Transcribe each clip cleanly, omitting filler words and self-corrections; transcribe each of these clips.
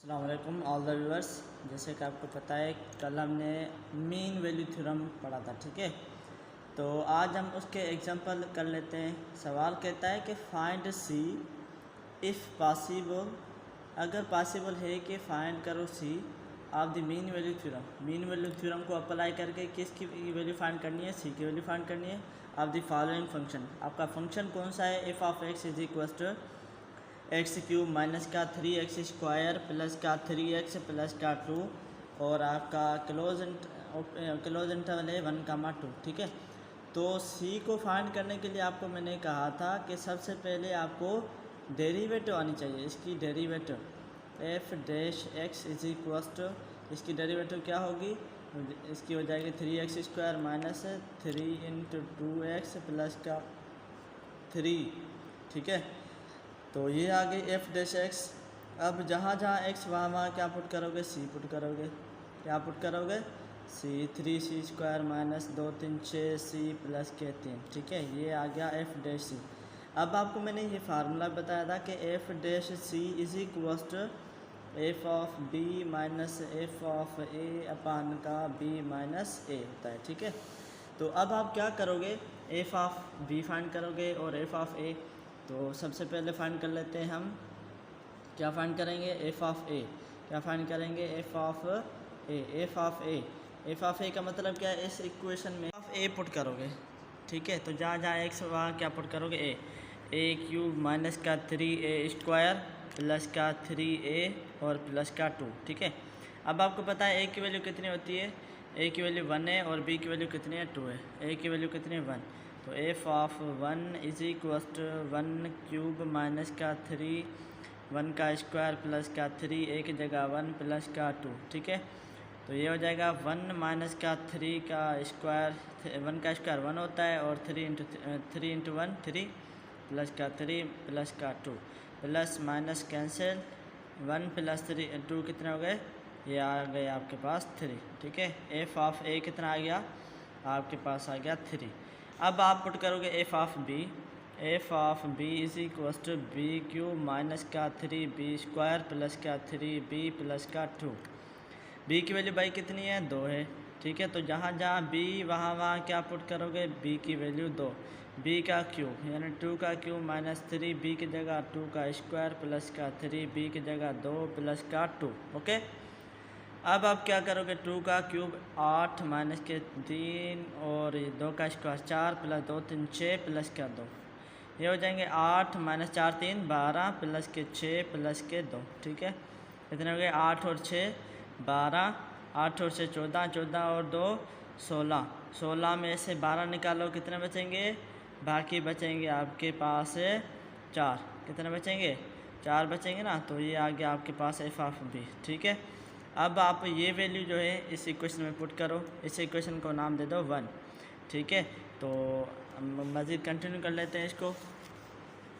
अस्सलाम वालेकुम all the viewers. जैसे कि आपको पता है कल हमने मीन वैल्यू थ्योरम पढ़ा था, ठीक है। तो आज हम उसके एग्जांपल कर लेते हैं। सवाल कहता है कि फाइंड सी इफ़ पॉसिबल, अगर पॉसिबल है कि फाइंड करो C of the mean value theorem. Mean value theorem को अप्लाई करके किसकी वैल्यू फाइंड करनी है? सी की वैल्यू फाइंड करनी है ऑफ द फॉलोइंग फंक्शन। आपका फंक्शन कौन सा है? F of x is equal to x cube minus का 3x स्क्वायर प्लस का 3x प्लस का 2 और आपका क्लोज इंटरवल है 1, 2, ठीक है। तो सी को फाइंड करने के लिए आपको मैंने कहा था कि सबसे पहले आपको डेरिवेटिव आनी चाहिए। इसकी derivative f dash x is equal to, इसकी डेरिवेटिव क्या होगी? इसकी हो जाएगी 3x square minus 3 into 2x plus का 3, ठीक है। तो ये आ गई एफ डैश एक्स। अब जहाँ जहाँ एक्स वहाँ क्या पुट करोगे? सी पुट करोगे। क्या पुट करोगे? C 3c square minus 2 3 6 c plus के 3, ठीक है। ये आ गया एफ डैश सी। अब आपको मैंने ये फार्मूला बताया था कि F dash C is equal to F of B minus F of A upon का बी माइनस ए होता है, ठीक है। तो अब आप क्या करोगे? एफ ऑफ बी फाइंड करोगे और एफ ऑफ ए। तो सबसे पहले फाइंड कर लेते हैं हम। क्या फाइंड करेंगे? F of A. क्या फाइंड करेंगे? F of A. F of A, F of A का मतलब क्या है? इस इक्वेशन में ऑफ ए पुट करोगे, ठीक है। तो जहाँ जहाँ एक्स वहाँ क्या पुट करोगे? ए क्यूब माइनस का 3a स्क्वायर प्लस का 3a और प्लस का 2, ठीक है। अब आपको पता है ए की वैल्यू कितनी होती है? ए की वैल्यू 1 है और बी की वैल्यू कितनी है? 2 है। ए की वैल्यू कितनी है? 1। तो f of 1 is equal to 1 cube minus का 3 1 का स्क्वायर प्लस का 3 एक जगह 1 प्लस का 2, ठीक है। तो ये हो जाएगा 1 माइनस का 3 का स्क्वायर, 1 का स्क्वायर 1 होता है और 3 इंटू 1 3 प्लस का 3 प्लस का 2 प्लस माइनस कैंसिल 1 प्लस 3 2 कितने हो गए? ये आ गए आपके पास 3, ठीक है। एफ ऑफ ए कितना आ गया? आपके पास आ गया 3। अब आप पुट करोगे f of b. F of b is equal to b cube minus का 3b स्क्वायर प्लस का 3b प्लस का 2। बी की वैल्यू भाई कितनी है? 2 है, ठीक है। तो जहाँ जहाँ बी वहाँ वहाँ क्या पुट करोगे? बी की वैल्यू 2, बी का क्यूब यानी 2 का क्यूब माइनस 3b की जगह 2 का स्क्वायर प्लस का 3b की जगह 2 प्लस का 2, ओके। अब आप क्या करोगे? 2 का क्यूब 8 माइनस के 3 और 2 का स्क्वायर 4 प्लस 2 3 6 प्लस का 2। ये हो जाएंगे 8 माइनस 4 3 12 प्लस के 6 प्लस के 2, ठीक है। कितने हो गए? 8 और 6 12, 8 और 6 14, 14 और 2 16, 16 में से 12 निकालो, कितने बचेंगे? बाकी बचेंगे आपके पास 4। कितने बचेंगे? 4 बचेंगे ना। तो ये आ गया आपके पास एफ ऑफ बी, ठीक है। अब आप ये वैल्यू जो है इस इक्वेशन में पुट करो। इस इक्वेशन को नाम दे दो 1, ठीक है। तो मज़ीद कंटिन्यू कर लेते हैं इसको।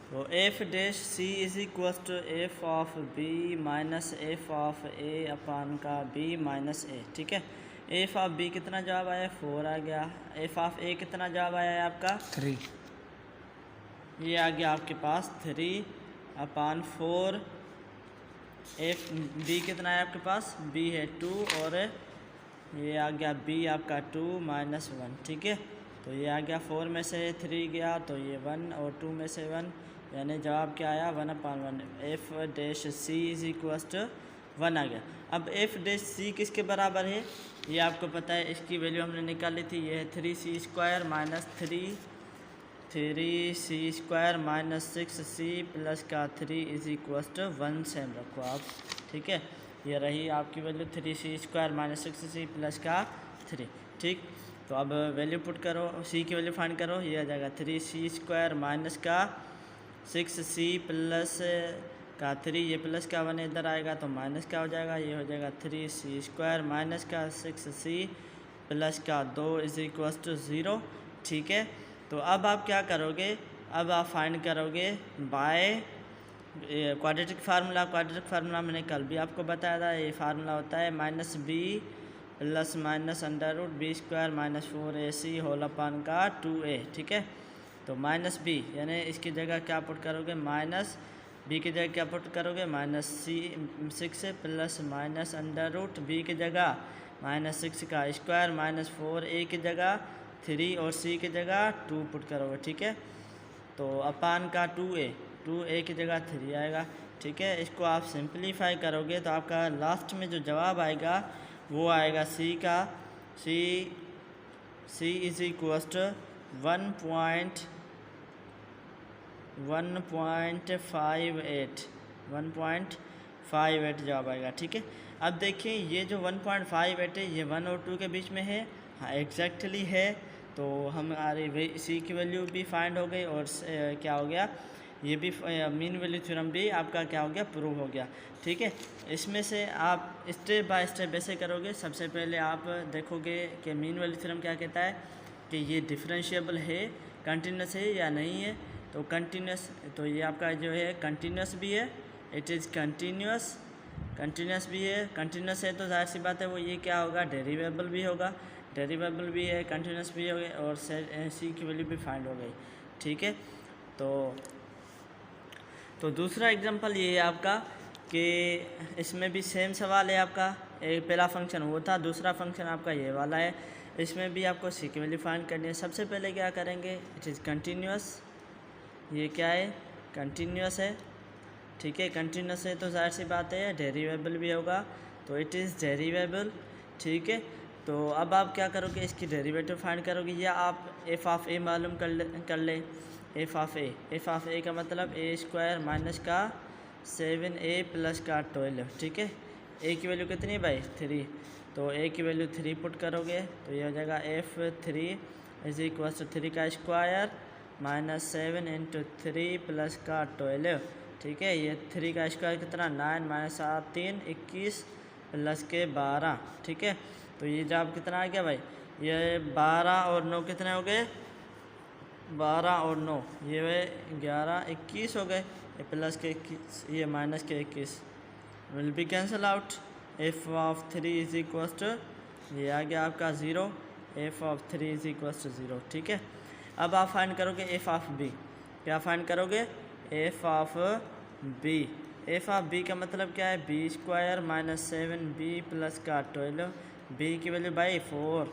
तो F dash C is equal to F of B minus F of A upon का बी माइनस ए, ठीक है। एफ ऑफ बी कितना जवाब आया? 4 आ गया। एफ ऑफ ए कितना जवाब आया है आपका? 3। ये आ गया आपके पास 3 अपान 4। एफ बी कितना है आपके पास? बी है 2 और ये आ गया बी आपका 2 माइनस 1, ठीक है। तो ये आ गया 4 में से 3 गया तो ये 1 और 2 में से 1, यानी जवाब क्या आया? 1/1। F dash C is equal to 1 आ गया। अब एफ डैश सी किसके बराबर है? ये आपको पता है, इसकी वैल्यू हमने निकाली थी। ये है 3c square minus 3c square minus 6c plus का 3 इज इक्वल टू 1 सेम रखो आप, ठीक है। ये रही आपकी value 3c square minus 6c plus का 3, ठीक। तो अब वैल्यू पुट करो, सी की वैल्यू फाइंड करो। ये आ जाएगा 3c स्क्वायर माइनस का 6c प्लस का 3, ये प्लस का 1 इधर आएगा तो माइनस का हो जाएगा। ये हो जाएगा 3c स्क्वायर माइनस का 6c प्लस का 2 इज इक्वल टू 0, ठीक है। तो अब आप क्या करोगे? अब आप फाइंड करोगे by quadratic formula. Quadratic formula मैंने कल भी आपको बताया था। ये फार्मूला होता है minus b plus minus under root b square minus 4ac whole upon का 2a, ठीक है। तो माइनस बी यानी इसकी जगह क्या पुट करोगे? माइनस बी की जगह क्या पुट करोगे, -6 plus minus under root b की जगह -6 का स्क्वायर -4 ए की जगह 3 और सी की जगह 2 पुट करोगे, ठीक है। तो अपान का 2a की जगह 3 आएगा, ठीक है। इसको आप सिंप्लीफाई करोगे तो आपका लास्ट में जो जवाब आएगा वो आएगा सी का सी इज इक्वल टू 1.58 जवाब आएगा, ठीक है। अब देखिए ये जो 1.58 है ये 1 और 2 के बीच में है, हाँ एग्जैक्टली है। तो हमारी सी की वैल्यू भी फाइंड हो गई और क्या हो गया, ये भी मीन वैल्यू थ्योरम भी आपका क्या हो गया, प्रूव हो गया, ठीक है। इसमें से आप स्टेप बाय स्टेप ऐसे करोगे। सबसे पहले आप देखोगे कि मीन वैल्यू थ्योरम क्या कहता है कि ये डिफरेंशिएबल है, कंटिन्यूस है या नहीं है। तो कंटिन्यूस, तो ये आपका जो है कंटिन्यूस भी है, इट इज़ कंटिन्यूस भी है। कंटिन्यूस है तो जाहिर सी बात है वो ये क्या होगा, डेरिवेबल भी होगा, डेरिवेबल भी है, कंटिन्यूस भी हो गए और सी की वैल्यू भी फाइंड हो गई, ठीक है। तो दूसरा एग्जांपल ये है आपका कि इसमें भी सेम सवाल है आपका। एक पहला फंक्शन वो था, दूसरा फंक्शन आपका ये वाला है। इसमें भी आपको सी की वैल्यू फाइंड करनी है। सबसे पहले क्या करेंगे, इट इज़ कंटिन्यूस, ये क्या है, कंटिन्यूस है, ठीक है। कंटिन्यूस है तो जाहिर सी बात है डेरिवेबल भी होगा, तो इट इज़ डेरिवेबल, ठीक है। तो अब आप क्या करोगे, इसकी डेरिवेटिव फाइंड करोगे या आप एफ ऑफ ए मालूम कर ले। एफ ऑफ ए का मतलब ए स्क्वायर माइनस का 7a प्लस का 12, ठीक है। ए की वैल्यू कितनी भाई, 3, तो ए की वैल्यू 3 पुट करोगे तो ये हो जाएगा F3 इज इक्वल टू 3 का स्क्वायर -7 × 3 प्लस का 12, ठीक है। ये 3 का स्क्वायर कितना, 9 - 7 3 21 प्लस के 12, ठीक है। तो ये जवाब कितना आ गया भाई, ये 12 और 9 कितने हो गए, 12 और 9 ये 11 21 हो गए, ये प्लस के 21 ये माइनस के 21 will be cancel out. F of 3 is equal to ये आ गया आपका 0, f of 3 is equal to 0, ठीक है। अब आप फाइंड करोगे एफ ऑफ बी, क्या फाइंड करोगे, f of b. F of b का मतलब क्या है, बी स्क्वायर -7b प्लस का 12, बी की वैल्यू बाई 4,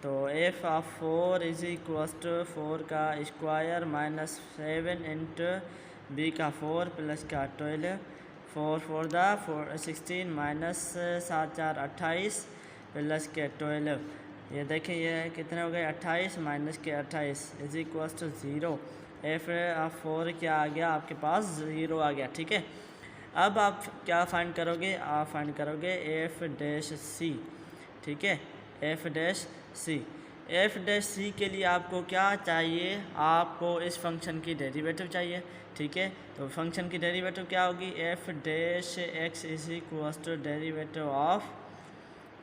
तो f of 4 is equal to 4 का स्क्वायर -7 × बी का 4 प्लस का 12, 4 4 16 -7 4 28 प्लस के 12, ये देखिए ये कितने हो गए, 28 माइनस के 28 is equal to 0। F of 4 क्या आ गया आपके पास, 0 आ गया, ठीक है। अब आप क्या फाइंड करोगे, आप फाइंड करोगे एफ डैश सी, ठीक है, एफ डैश सी के लिए आपको क्या चाहिए, आपको इस फंक्शन की डेरिवेटिव चाहिए, ठीक है। तो फंक्शन की डेरिवेटिव क्या होगी, f dash x is equal to derivative of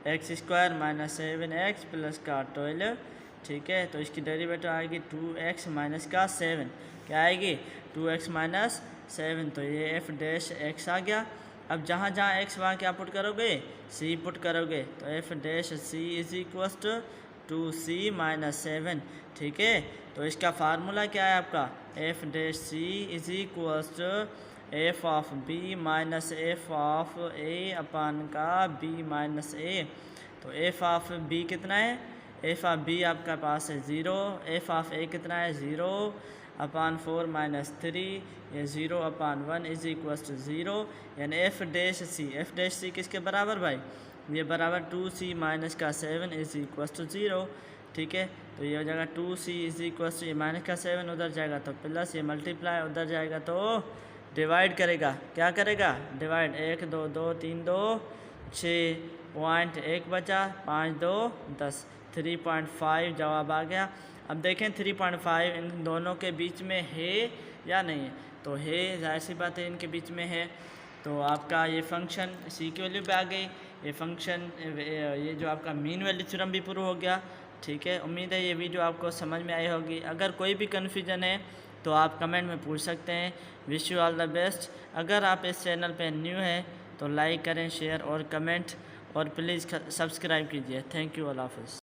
x square -7x plus का 12, ठीक है। तो इसकी डेरिवेटिव आएगी 2x माइनस का 7, क्या आएगी 2x माइनस 7, तो ये एफ डैश एक्स आ गया। अब जहाँ जहाँ x वहाँ क्या पुट करोगे, c पुट करोगे, तो F dash C is equal to 2c - 7, ठीक है। तो इसका फार्मूला क्या है आपका, F dash C is equal to F of B minus F of A upon का बी माइनस ए। तो एफ ऑफ बी कितना है, एफ ऑफ बी आपका पास है 0, एफ ऑफ ए कितना है 0 अपान 4 - 3, ये 0 अपान 1 इज इक्वल टू 0, यानी एफ डैश सी किसके बराबर भाई, ये बराबर 2c माइनस का 7 इज इक्वल टू 0, ठीक है। तो ये हो जाएगा 2c इज इक्वल टू ये माइनस का 7 उधर जाएगा तो प्लस, ये मल्टीप्लाई उधर जाएगा तो डिवाइड करेगा, क्या करेगा डिवाइड, 1 2 2 3 2 6 पॉइंट 1 बचा, 5 2 10, 3.5 जवाब आ गया। अब देखें 3.5 इन दोनों के बीच में है या नहीं है, तो है, जाहिर सी बात है इनके बीच में है। तो आपका ये फंक्शन सी की वैल्यू पे आ गई, ये फंक्शन ये जो आपका मीन वैल्यू थ्योरम भी प्रूव हो गया, ठीक है। उम्मीद है ये वीडियो आपको समझ में आई होगी। अगर कोई भी कन्फ्यूजन है तो आप कमेंट में पूछ सकते हैं। Wish you all the best. अगर आप इस चैनल पे न्यू हैं तो लाइक करें, शेयर और कमेंट, और प्लीज़ सब्सक्राइब कीजिए। थैंक यू, अल्लाह हाफ़िज़।